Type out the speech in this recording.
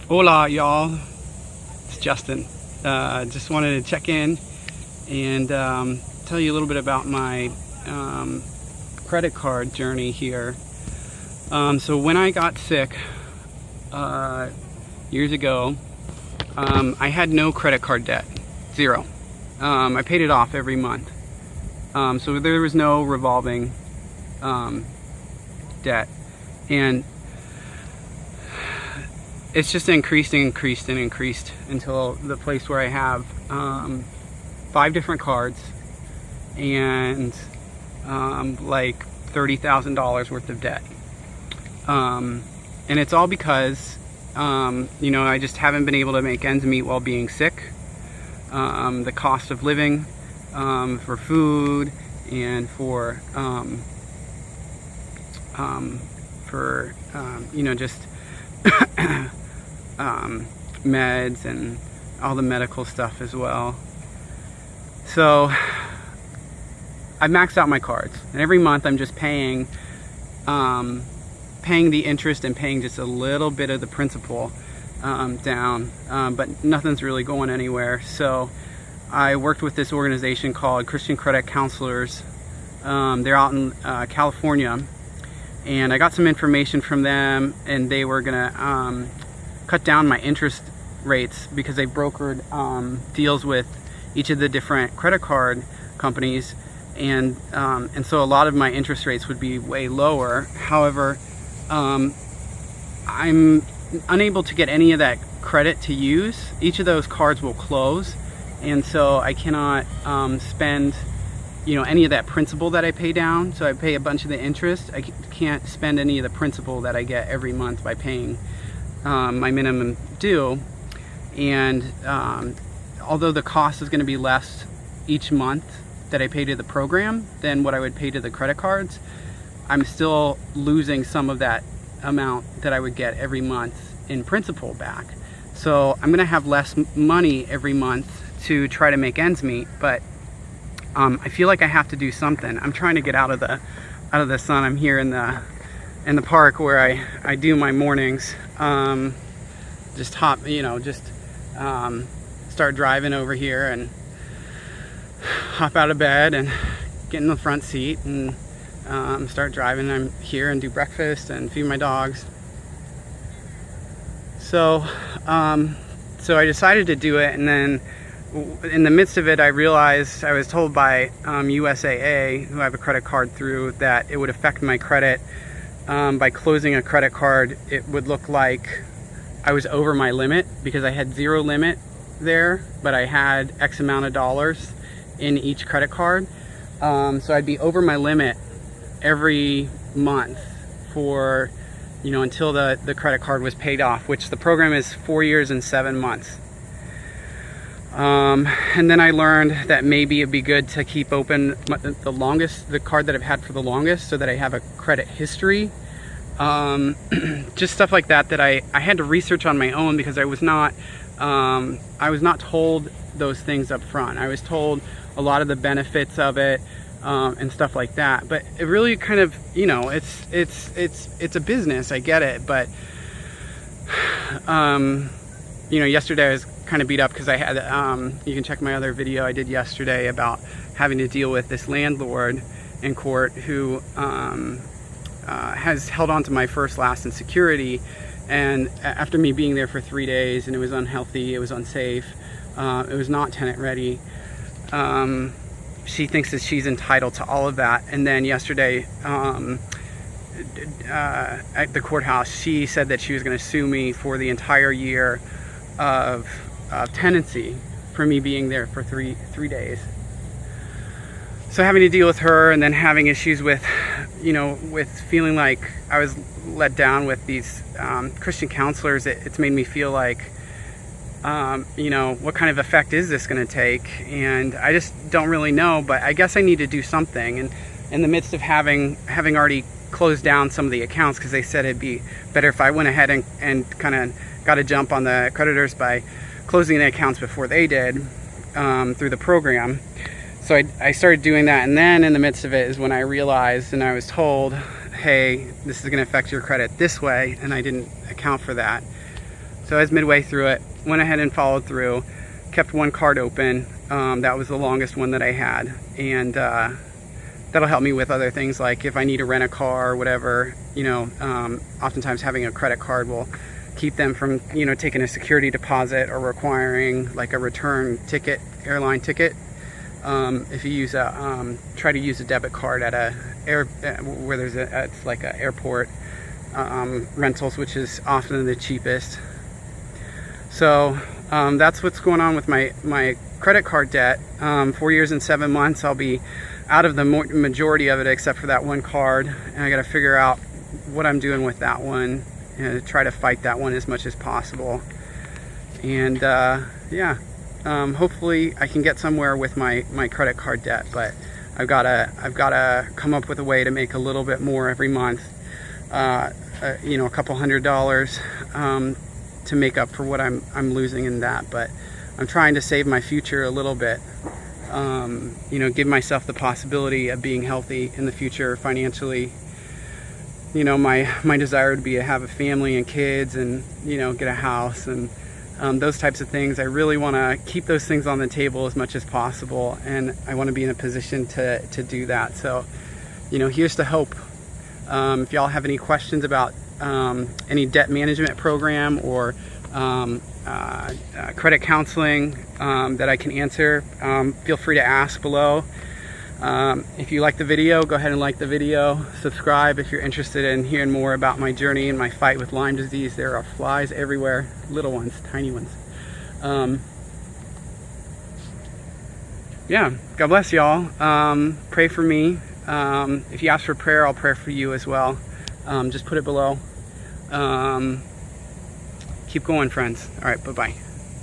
Hola, y'all. It's Justin. Just wanted to check in and tell you a little bit about my credit card journey here. So when I got sick years ago, I had no credit card debt, zero. I paid it off every month. So there was no revolving debt, and it's just increased until the place where I have 5 different cards and like $30,000 worth of debt. And it's all because I just haven't been able to make ends meet while being sick. The cost of living for food and for just meds and all the medical stuff as well. So I maxed out my cards, and every month I'm just paying the interest and paying just a little bit of the principal down, but nothing's really going anywhere. So I worked with this organization called Christian Credit Counselors. They're out in California, and I got some information from them, and they were gonna cut down my interest rates because they brokered deals with each of the different credit card companies, and so a lot of my interest rates would be way lower. However, I'm unable to get any of that credit to use. Each of those cards will close, and so I cannot spend any of that principal that I pay down. So I pay a bunch of the interest. I can't spend any of the principal that I get every month by paying my minimum due. And although the cost is going to be less each month that I pay to the program than what I would pay to the credit cards, I'm still losing some of that amount that I would get every month in principal back. So I'm going to have less money every month to try to make ends meet, but I feel like I have to do something. I'm trying to get out of the sun. I'm here in the park where I do my mornings. Start driving over here and hop out of bed and get in the front seat and start driving. I'm here and do breakfast and feed my dogs. So I decided to do it, and then in the midst of it, I realized I was told by USAA, who I have a credit card through, that it would affect my credit. By closing a credit card, it would look like I was over my limit because I had zero limit there, but I had X amount of dollars in each credit card. So I'd be over my limit every month for until the credit card was paid off, which the program is 4 years and 7 months. And then I learned that maybe it'd be good to keep open the card that I've had for the longest, so that I have a credit history. Just stuff like that I had to research on my own, because I was not told those things up front. I was told a lot of the benefits of it and stuff like that, but it really kind of it's a business. I get it, but yesterday I was kind of beat up because I had you can check my other video I did yesterday about having to deal with this landlord in court who has held on to my first, last, and security. And after me being there for 3 days, and it was unhealthy, it was unsafe, it was not tenant ready, she thinks that she's entitled to all of that. And then yesterday at the courthouse, she said that she was going to sue me for the entire year of tenancy for me being there for three days. So having to deal with her, and then having issues with feeling like I was let down with these Christian counselors, it's made me feel like what kind of effect is this going to take? And I just don't really know, but I guess I need to do something. And in the midst of having already closed down some of the accounts, because they said it'd be better if I went ahead and kind of got a jump on the creditors by closing the accounts before they did through the program. So I started doing that, and then in the midst of it is when I realized, and I was told, hey, this is going to affect your credit this way, and I didn't account for that. So I was midway through it, went ahead and followed through, kept one card open. That was the longest one that I had, and that'll help me with other things, like if I need to rent a car or whatever. Oftentimes having a credit card will keep them from taking a security deposit or requiring like a return ticket, airline ticket. If you use try to use a debit card at where there's it's like an airport rentals, which is often the cheapest. So that's what's going on with my credit card debt. 4 years and 7 months, I'll be out of the majority of it except for that one card, and I got to figure out what I'm doing with that one and try to fight that one as much as possible. And yeah, hopefully I can get somewhere with my credit card debt, but I've got to come up with a way to make a little bit more every month, a couple $100 to make up for what I'm losing in that. But I'm trying to save my future a little bit, give myself the possibility of being healthy in the future financially. My desire would be to have a family and kids and get a house and those types of things. I really want to keep those things on the table as much as possible, and I want to be in a position to do that. So here's to hope. If y'all have any questions about any debt management program or credit counseling that I can answer, feel free to ask below. If you like the video, go ahead and like the video. Subscribe if you're interested in hearing more about my journey and my fight with Lyme disease. There are flies everywhere, little ones, tiny ones. Yeah, God bless y'all. Pray for me. If you ask for prayer, I'll pray for you as well. Just put it below. Keep going, friends. All right, bye-bye.